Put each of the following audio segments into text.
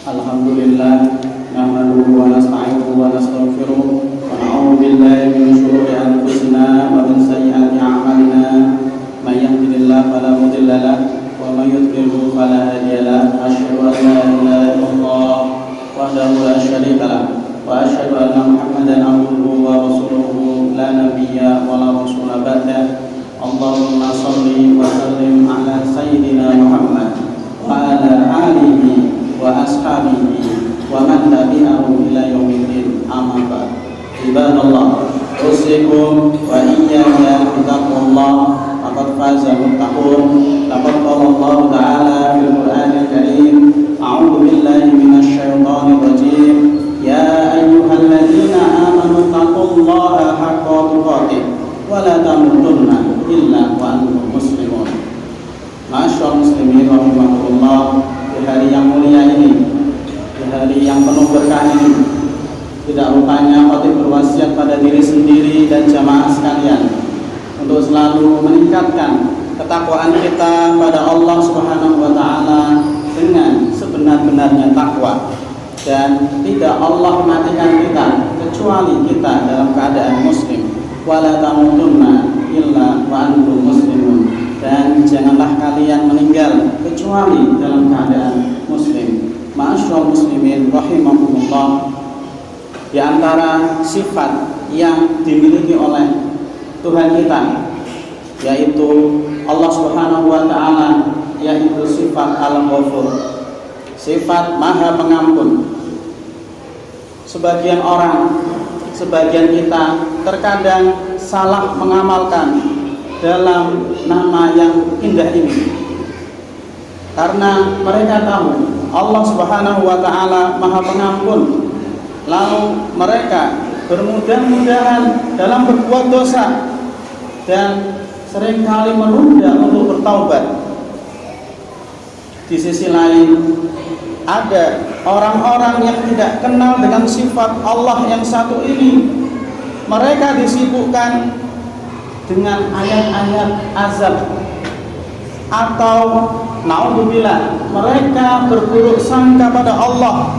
Alhamdulillah nahmaduhu wa nasta'inuhu wa nastaghfiruh wa na'udzu billahi min shururi anfusina wa min sayyiati a'malina may yahdihillahu fala mudilla lahu wa may yudlil fala hadiya lahu asyhadu an la ilaha illallah wahdahu la syarika lahu wa asyhadu anna Muhammadan abduhu wa rasuluhu la nabiyya wa la rasula ba'da. Allahumma shalli wa sallim ala sayyidina Muhammad wa ala alihi wa ashabihi wa man tabi'ahum ila yaumiddin, amma ba'd. Ibadallah, usikum wa iyaya bittaqwallah, faqad faza muttaqun. Laqad qala Allah ta'ala fil Qur'anil Karim, a'udzu billahi minasy syaithanir rajim, ya ayyuhalladzina amanu taqullaha haqqa tuqatih wa la tamutunna illa wa antum muslimun. Masyaallah muslimin rahimakumullah, di hari yang mulia ini, di hari yang penuh berkah ini, tidak lupanya khotib berwasiat pada diri sendiri dan jamaah sekalian untuk selalu meningkatkan ketakwaan kita pada Allah Subhanahu wa taala dengan sebenar-benarnya takwa, dan tidak Allah matikan kita kecuali kita dalam keadaan muslim. Wala tamutunna illa wa antum muslimun, dan janganlah kalian meninggal kecuali dalam keadaan muslim. Ma'asyiral muslimin rahimakumullah, di antara sifat yang dimiliki oleh Tuhan kita, yaitu Allah Subhanahu wa taala, yaitu sifat Al-Ghafur, sifat Maha Pengampun. Sebagian orang, sebagian kita terkadang salah mengamalkan dalam nama yang indah ini, karena mereka tahu Allah Subhanahu wa taala Maha Pengampun, lalu mereka bermudah-mudahan dalam berbuat dosa dan seringkali menunda untuk bertaubat. Di sisi lain, ada orang-orang yang tidak kenal dengan sifat Allah yang satu ini. Mereka disibukkan dengan ayat-ayat azab, atau naudzubillah, mereka berburuk sangka pada Allah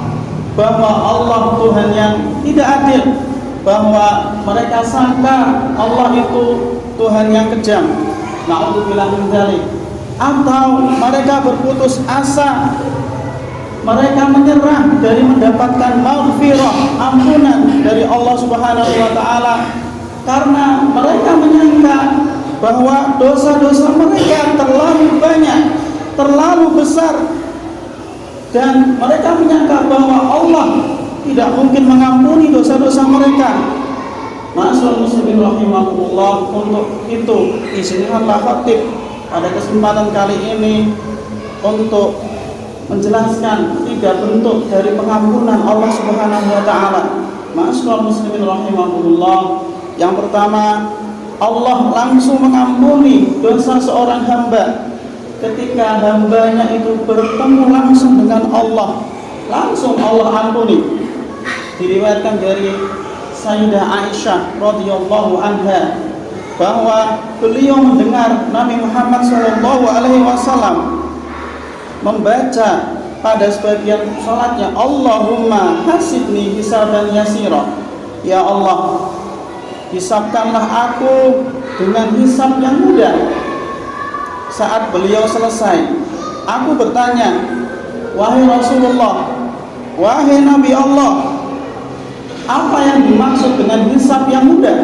bahwa Allah Tuhan yang tidak adil, bahwa mereka sangka Allah itu Tuhan yang kejam. Naudzubillah min dzalik. Atau mereka berputus asa, mereka menyerah dari mendapatkan maghfirah, ampunan dari Allah Subhanahu wa taala, karena mereka menyangka bahwa dosa-dosa mereka terlalu banyak, terlalu besar, dan mereka menyangka bahwa Allah tidak mungkin mengampuni dosa-dosa mereka. Ma'asyiral muslimin rahimakumullah, untuk itu izinkanlah khatib pada kesempatan kali ini untuk menjelaskan 3 bentuk dari pengampunan Allah Subhanahu wa taala. Ma'asyiral muslimin rahimakumullah, yang pertama, Allah langsung mengampuni dosa seorang hamba ketika hambanya itu bertemu langsung dengan Allah, langsung Allah ampuni. Diriwayatkan dari Sayyidah Aisyah radhiyallahu anha bahwa beliau mendengar Nabi Muhammad SAW membaca pada sebagian salatnya, Allahumma hasibni hisaban yasira, ya Allah, hisabkanlah aku dengan hisab yang mudah. Saat beliau selesai, aku bertanya, wahai Rasulullah, wahai Nabi Allah, apa yang dimaksud dengan hisab yang mudah?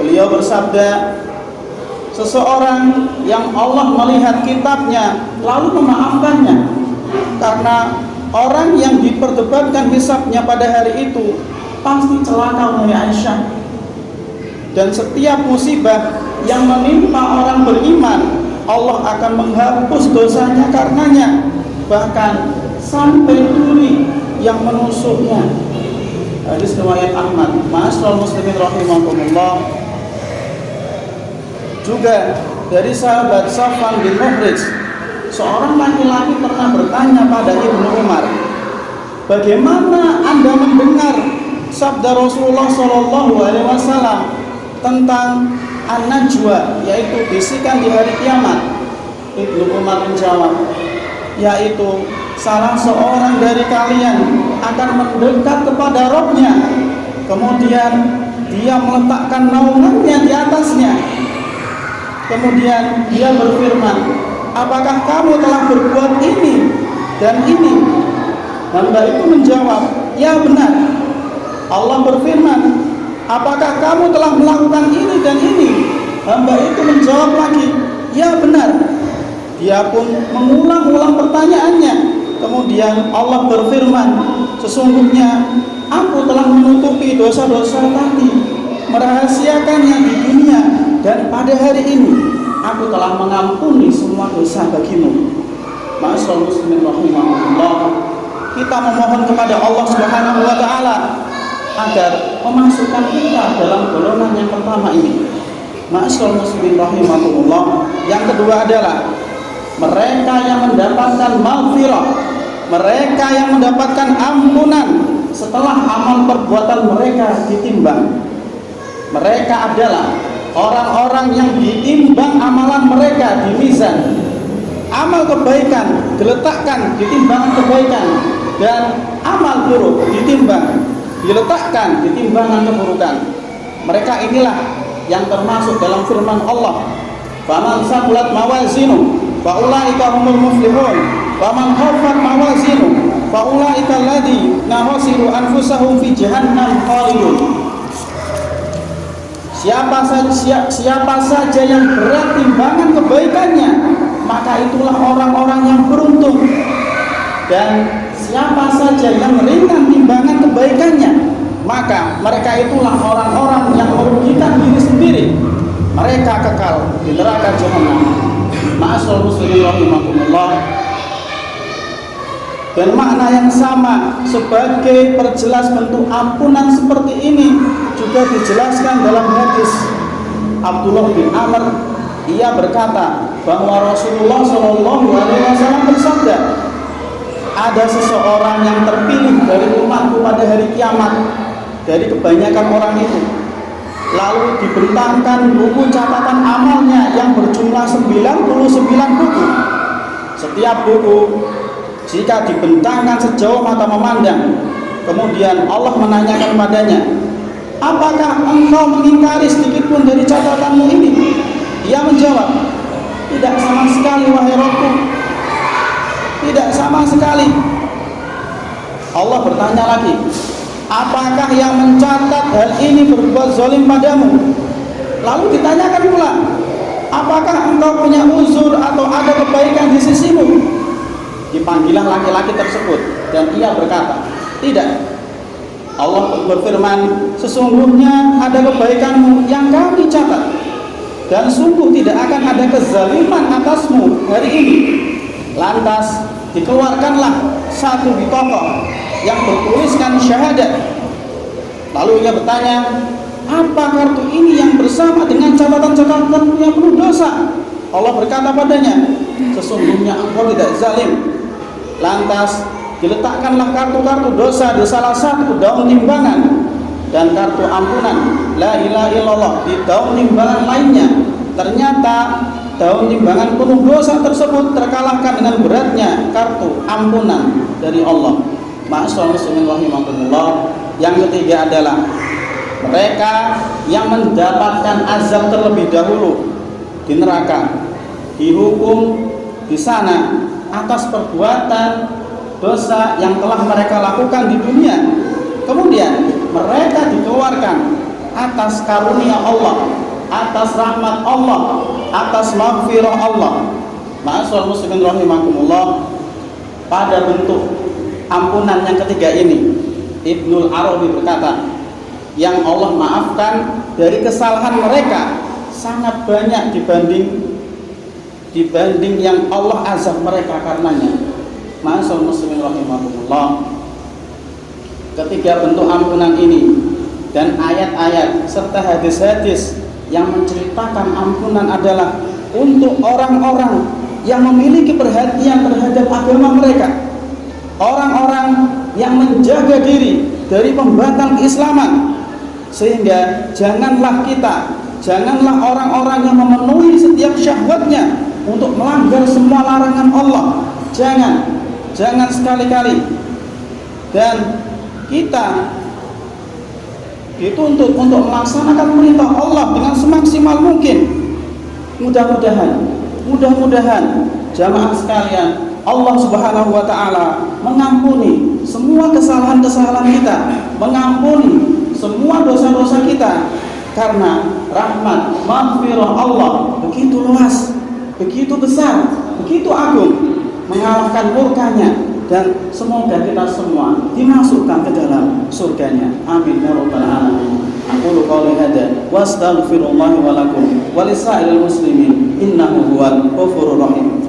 Beliau bersabda, seseorang yang Allah melihat kitabnya lalu memaafkannya. Karena orang yang diperdebatkan hisabnya pada hari itu pasti celaka, wahai Aisyah. Dan setiap musibah yang menimpa orang beriman, Allah akan menghapus dosanya karenanya, bahkan sampai duri yang menusuknya. Hadis riwayat Ahmad. Ma'asyiral muslimin rahimakumullah, juga dari sahabat Safwan bin Muhrij, seorang laki-laki pernah bertanya pada Ibnu Umar, bagaimana Anda mendengar sabda Rasulullah SAW tentang an-najwa, yaitu bisikan di hari kiamat? Ibnu Umar menjawab, yaitu salah seorang dari kalian akan mendekat kepada Rabb-Nya, kemudian dia meletakkan naungannya di atasnya, kemudian dia berfirman, apakah kamu telah berbuat ini dan ini? Hamba itu menjawab, ya benar. Allah berfirman, apakah kamu telah melakukan ini dan ini? Hamba itu menjawab lagi, ya benar. Dia pun mengulang-ulang pertanyaannya. Kemudian Allah berfirman, sesungguhnya aku telah menutupi dosa-dosa tadi, merahasiakannya di dunia, dan pada hari ini aku telah mengampuni semua dosa bagimu. Ma'asyiral muslimin rahimahullah, kita memohon kepada Allah Subhanahu wa taala agar memasukkan kita dalam golongan yang pertama ini. Ma'asyiral muslimin rahimahullah, yang kedua adalah mereka yang mendapatkan maghfirah, mereka yang mendapatkan ampunan setelah amal perbuatan mereka ditimbang. Mereka adalah orang-orang yang ditimbang amalan mereka di mizan. Amal kebaikan diletakkan di timbangan kebaikan, dan amal buruk diletakkan di timbangan keburukan. Mereka inilah yang termasuk dalam firman Allah, faman saqulat mawazinu faulaika humul muflihun waman khaffat mawazinu faulaika alladziina khasiru anfusahum fi jahannam khalidun. Siapa saja yang berat timbangan kebaikannya, maka itulah orang-orang yang beruntung. Dan siapa saja yang ringan timbangan kebaikannya, maka mereka itulah orang-orang yang merugikan diri sendiri. Mereka kekal di neraka jahanam. Ma'asyiral muslimin rahimakumullah. Dan makna yang sama sebagai perjelas bentuk ampunan seperti ini juga dijelaskan dalam hadis Abdullah bin Amr. Ia berkata bahwa Rasulullah SAW bersabda, ada seseorang yang terpilih dari umatku pada hari kiamat dari kebanyakan orang itu, lalu dibentangkan buku catatan amalnya yang berjumlah 99 buku. Setiap buku jika dibentangkan sejauh mata memandang, kemudian Allah menanyakan padanya, apakah engkau mengingkari sedikit pun dari catatanmu ini? Ia menjawab, tidak sama sekali wahai Rabbku, tidak sama sekali. Allah bertanya lagi, apakah yang mencatat hal ini berbuat zalim padamu? Lalu ditanyakan pula, apakah engkau punya uzur atau ada kebaikan di sisimu? Dipanggilah laki-laki tersebut dan ia berkata, tidak. Allah berfirman, sesungguhnya ada kebaikanmu yang kami catat, dan sungguh tidak akan ada kezaliman atasmu hari ini. Lantas dikeluarkanlah satu bitokoh yang bertuliskan syahadat. Lalu ia bertanya, apa kartu ini yang bersama dengan catatan-catatan yang penuh dosa? Allah berkata padanya, sesungguhnya engkau tidak zalim. Lantas diletakkanlah kartu-kartu dosa di salah satu daun timbangan, dan kartu ampunan la ilaha illallah di daun timbangan lainnya. Ternyata daun timbangan penuh dosa tersebut terkalahkan dengan beratnya kartu ampunan dari Allah. Ma'asyiral muslimin rahimakumullah. Yang ketiga adalah mereka yang mendapatkan azab terlebih dahulu di neraka, dihukum di sana atas perbuatan dosa yang telah mereka lakukan di dunia. Kemudian mereka dikeluarkan atas karunia Allah, atas rahmat Allah, atas maghfirah Allah. Ma'asyiral muslimin rahimakumullah. Pada bentuk ampunan yang ketiga ini, Ibnul Arabi berkata, yang Allah maafkan dari kesalahan mereka sangat banyak dibanding yang Allah azab mereka karenanya. Ma'asyiral muslimin rahimakumullah. Ketiga bentuk ampunan ini dan ayat-ayat serta hadis-hadis yang menceritakan ampunan adalah untuk orang-orang yang memiliki perhatian terhadap agama mereka, orang-orang yang menjaga diri dari pembangkang keislaman. Sehingga janganlah orang-orang yang memenuhi setiap syahwatnya untuk melanggar semua larangan Allah. jangan sekali-kali. Dan kita dituntut untuk melaksanakan perintah Allah dengan semaksimal mungkin. Mudah-mudahan jamaah sekalian, Allah Subhanahu wa taala mengampuni semua kesalahan-kesalahan kita, mengampuni semua dosa-dosa kita, karena rahmat maghfirah Allah begitu luas, begitu besar, begitu agung, mengalahkan murkanya, dan semoga kita semua dimasukkan ke dalam surganya. Amin ya rabbal alamin. Aqulu qouli hadza wa astaghfirullah wa lakum wa lisa'iril muslimin innahu huwal ghafurur rahim.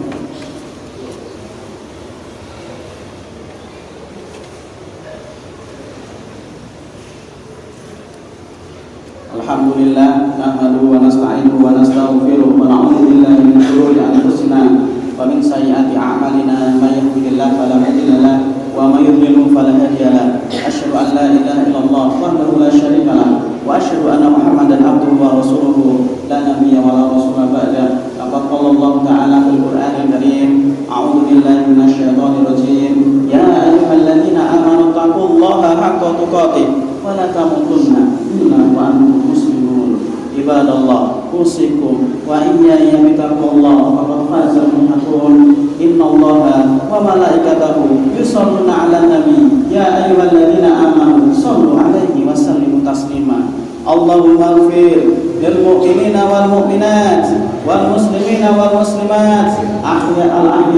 Alhamdulillah nahmaduhu wa nasta'inuhu wa nastaghfiruh wa na'udzu billahi min shururi anfusina wa min sayyiati a'malina may yahdihillahu fala mudilla lahu wa may yudlil fala hadiya lahu. Asyhadu an la ilaha illallah wahdahu la syarika lahu wa asyhadu anna Muhammadan abduhu wa rasuluhu la nabiyya wa la rasula ba'da. Laqad qala Allah ta'ala fil Qur'anil Karim, a'udzu billahi minasyaitonir rajim, ya ayyuhalladzina amanu taqullaha haqqa tuqatih wa la tamutunna illa wa antum muslimun. Ibadallah, usikum wa iyaya bitaqwallah faqad fazal muttaqun. Innallaha wa malaikatahu yusholluna 'alan nabi ya ayyuhalladzina amanu shallu 'alaihi wa sallimu taslima. Allahumma ighfir lil mu'minina wal mu'minat wal muslimina wal muslimat ahya'a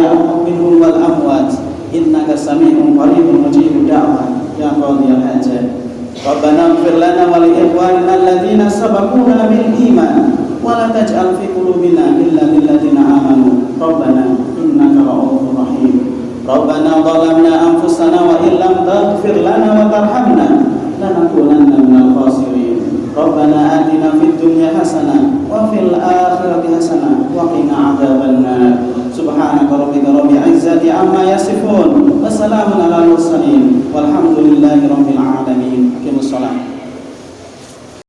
minhum wal amwat innaka sami'un qaribun mujibud da'wat ya qadiyal hajat. Rabbana ighfir lana wa li ikhwanina alladhina sabaquna bil iman wa la taj'al fi qulubina ghillan lil ladzina amanu rabbana innaka ra'ufur rahim. Rabbana zalamna anfusana wa illam taghfir lana wa tarhamna lanakunanna minal khasirin. Rabbana atina fid dunya hasanah wa fil akhirati hasanah wa qina adzabannar. Subhanaka rabbika rabbil izzati amma yasifun wa salamun alal mursalin walhamdulillahi rabbil alamin. Aqimus shalah.